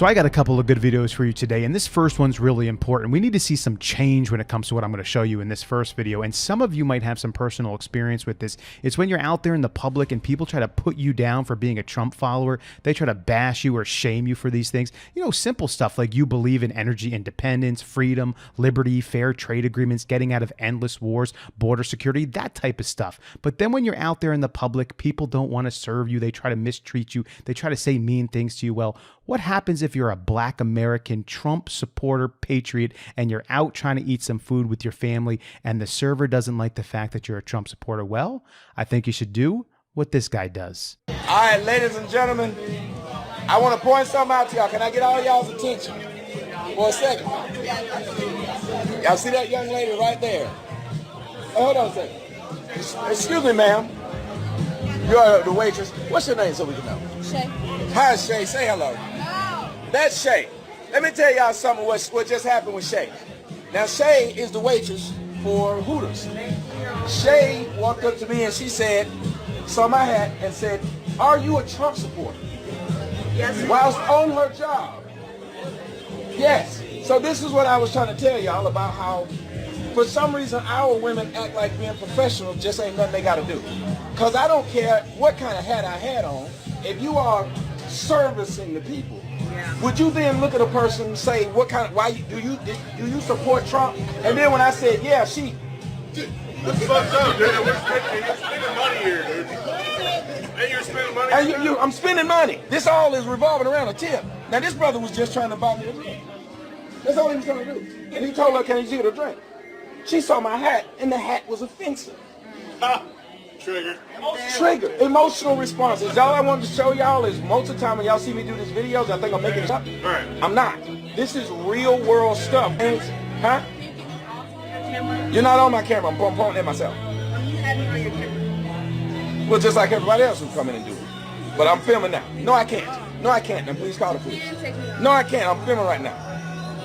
So I got a couple of good videos for you today, and this first one's really important. We need to see some change when it comes to what I'm going to show you in this first video, and some of you might have some personal experience with this. It's when you're out there in the public and people try to put you down for being a Trump follower. They try to bash you or shame you for these things. You know, simple stuff like you believe in energy independence, freedom, liberty, fair trade agreements, getting out of endless wars, border security, that type of stuff. But then when you're out there in the public, people don't want to serve you. They try to mistreat you. They try to say mean things to you. Well, what happens if you're a Black American Trump supporter, patriot, and you're out trying to eat some food with your family and the server doesn't like the fact that you're a Trump supporter? Well, I think you should do what this guy does. All right, ladies and gentlemen, I want to point something out to y'all. Can I get all y'all's attention for a second? Y'all see that young lady right there? Oh, hold on a second. Excuse me, ma'am. You're the waitress. What's your name so we can know? Shay. Hi, Shay. Say hello. That's Shay. Let me tell y'all something what just happened with Shay. Now, Shay is the waitress for Hooters. Shay walked up to me and she said, saw my hat and said, "Are you a Trump supporter?" Yes. Whilst on her job. Yes. So this is what I was trying to tell y'all about how, for some reason, our women act like being professional just ain't nothing they got to do. Because I don't care what kind of hat I had on, if you are servicing the people, would you then look at a person and say, what kind of, why do you support Trump? And then when I said, yeah, she. That's fucked up, dude. You're spending money here, dude. And you're spending money. And I'm spending money. This all is revolving around a tip. Now this brother was just trying to buy me a drink. That's all he was trying to do. And he told her, can you get a drink? She saw my hat, and the hat was offensive. Trigger. Trigger. Emotional responses. All I wanted to show y'all is most of the time when y'all see me do these videos, I think I'm making it up. Right. I'm not. This is real world stuff. And, huh? You're not on my camera. I'm pointing at myself. You have me on your camera. Well, just like everybody else who's coming and do it. But I'm filming now. No, I can't. No, I can't. Now, please call the police. No, I can't. I'm filming right now.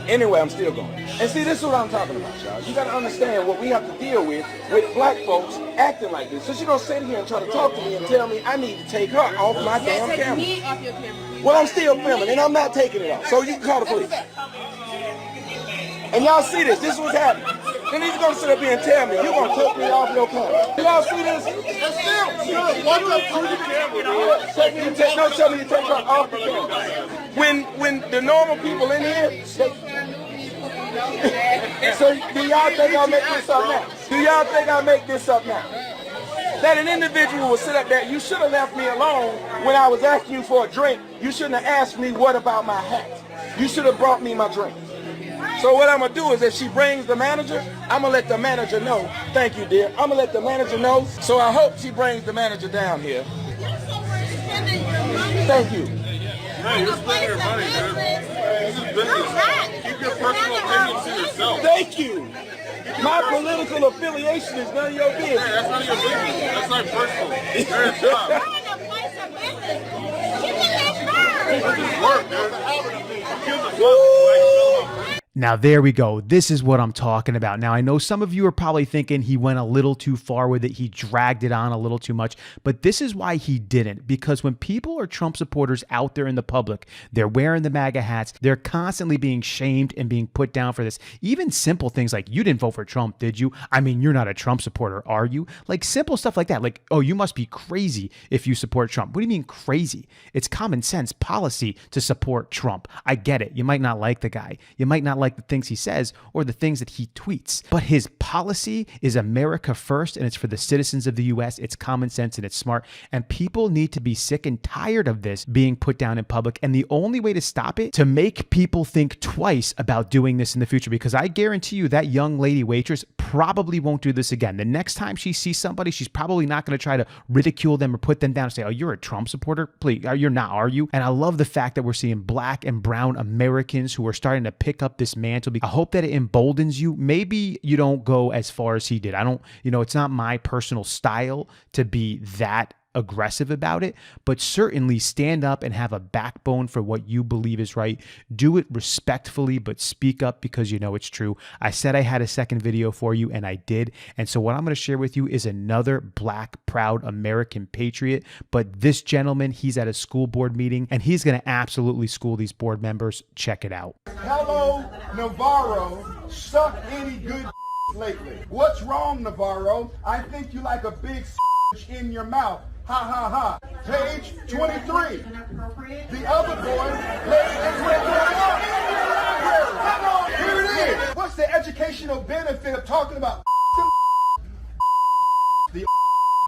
Anyway, I'm still going. And see, this is what I'm talking about, y'all. You got to understand what we have to deal with black folks acting like this. So she's going to sit here and try to talk to me and tell me I need to take her off my damn camera. Me off your camera. Well, I'm still filming, and I'm not taking it off. So you can call the police. And y'all see this. This is what's happening. Then he's going to sit up here and tell me, you're going to take me off your camera. Y'all see this? No, tell me to take her off the camera. When the normal people in here, so do y'all think I'll make this up now? Do y'all think I'll make this up now? That an individual will sit up there, you should have left me alone when I was asking you for a drink. You shouldn't have asked me what about my hat. You should have brought me my drink. So what I'm going to do is if she brings the manager, I'm going to let the manager know. Thank you, dear. I'm going to let the manager know. So I hope she brings the manager down here. Thank you. No, you're spending your money, dude. This is business. Keep your personal opinions to yourself. Thank you. My political affiliation is none of your business. Hey, that's none of your business. That's not personal. You're a job. This is work, dude. Kill the fuck. Now, there we go. This is what I'm talking about. Now, I know some of you are probably thinking he went a little too far with it. He dragged it on a little too much. But this is why he didn't. Because when people are Trump supporters out there in the public, they're wearing the MAGA hats. They're constantly being shamed and being put down for this. Even simple things like, you didn't vote for Trump, did you? I mean, you're not a Trump supporter, are you? Like simple stuff like that. Like, oh, you must be crazy if you support Trump. What do you mean crazy? It's common sense policy to support Trump. I get it. You might not like the guy. You might not like the things he says or the things that he tweets. But his policy is America first, and it's for the citizens of the U.S. It's common sense and it's smart. And people need to be sick and tired of this being put down in public. And the only way to stop it, to make people think twice about doing this in the future, because I guarantee you that young lady waitress probably won't do this again. The next time she sees somebody, she's probably not going to try to ridicule them or put them down and say, oh, you're a Trump supporter? Please, you're not, are you? And I love the fact that we're seeing Black and brown Americans who are starting to pick up this mantle. I hope that it emboldens you. Maybe you don't go as far as he did. I don't, it's not my personal style to be that aggressive about it, but certainly stand up and have a backbone for what you believe is right. Do it respectfully, but speak up because you know it's true. I said I had a second video for you, and I did. And so what I'm going to share with you is another Black, proud American patriot. But this gentleman, he's at a school board meeting, and he's going to absolutely school these board members. Check it out. Hello, Navarro. Suck any good lately. What's wrong, Navarro? I think you like a big in your mouth. Ha ha ha. Page 23. The other boy, page 23. Here it is. What's the educational benefit of talking about the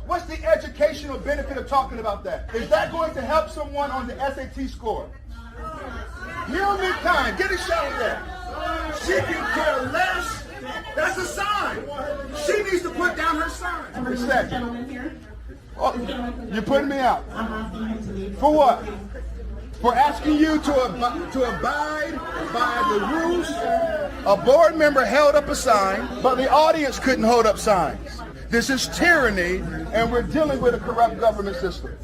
What's the educational benefit of talking about that? Is that going to help someone on the SAT score? Hear me kind. Get a shot of that. She can care less. That's a sign. She needs to put down her sign. For a second. Oh, you're putting me out. For what? For asking you to abide by the rules. A board member held up a sign, but the audience couldn't hold up signs. This is tyranny, and we're dealing with a corrupt government system.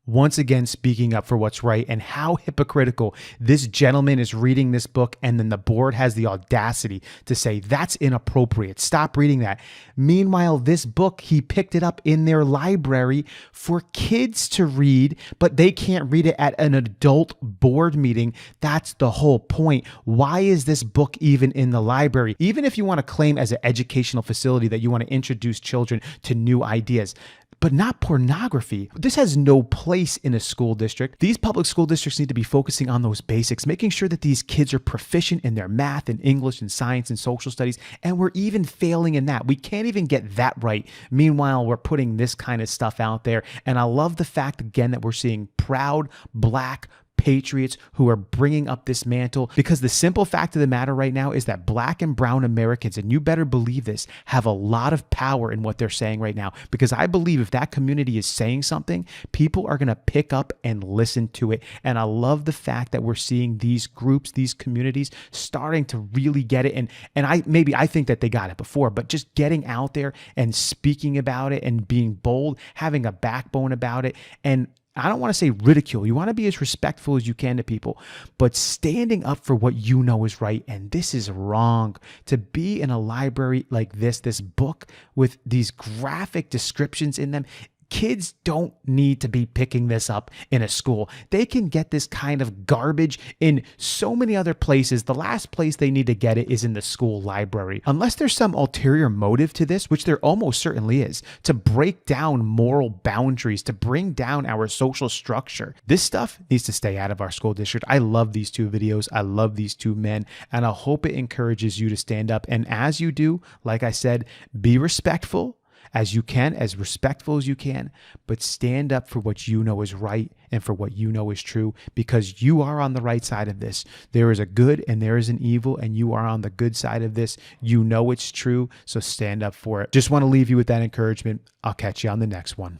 Once again, speaking up for what's right, and how hypocritical this gentleman is reading this book, and then the board has the audacity to say that's inappropriate. Stop reading that. Meanwhile, this book, he picked it up in their library for kids to read, but they can't read it at an adult board meeting. That's the whole point. Why is this book even in the library? Even if you want to claim as an educational facility that you want to introduce children to new ideas, but not pornography. This has no place in a school district. These public school districts need to be focusing on those basics, making sure that these kids are proficient in their math and English and science and social studies, and we're even failing in that. We can't even get that right. Meanwhile, we're putting this kind of stuff out there, and I love the fact, again, that we're seeing proud Black patriots who are bringing up this mantle, because the simple fact of the matter right now is that Black and brown Americans, and you better believe this, have a lot of power in what they're saying right now, because I believe if that community is saying something, people are going to pick up and listen to it. And I love the fact that we're seeing these groups, these communities starting to really get it. And I think that they got it before, but just getting out there and speaking about it and being bold, having a backbone about it. And I don't want to say ridicule. You want to be as respectful as you can to people, but standing up for what you know is right. And this is wrong. To be in a library like this book with these graphic descriptions in them, kids don't need to be picking this up in a school. They can get this kind of garbage in so many other places. The last place they need to get it is in the school library. Unless there's some ulterior motive to this, which there almost certainly is, to break down moral boundaries, to bring down our social structure. This stuff needs to stay out of our school district. I love these two videos. I love these two men, and I hope it encourages you to stand up. And as you do, like I said, be respectful as you can, as respectful as you can, but stand up for what you know is right and for what you know is true, because you are on the right side of this. There is a good and there is an evil, and you are on the good side of this. You know it's true, so stand up for it. Just want to leave you with that encouragement. I'll catch you on the next one.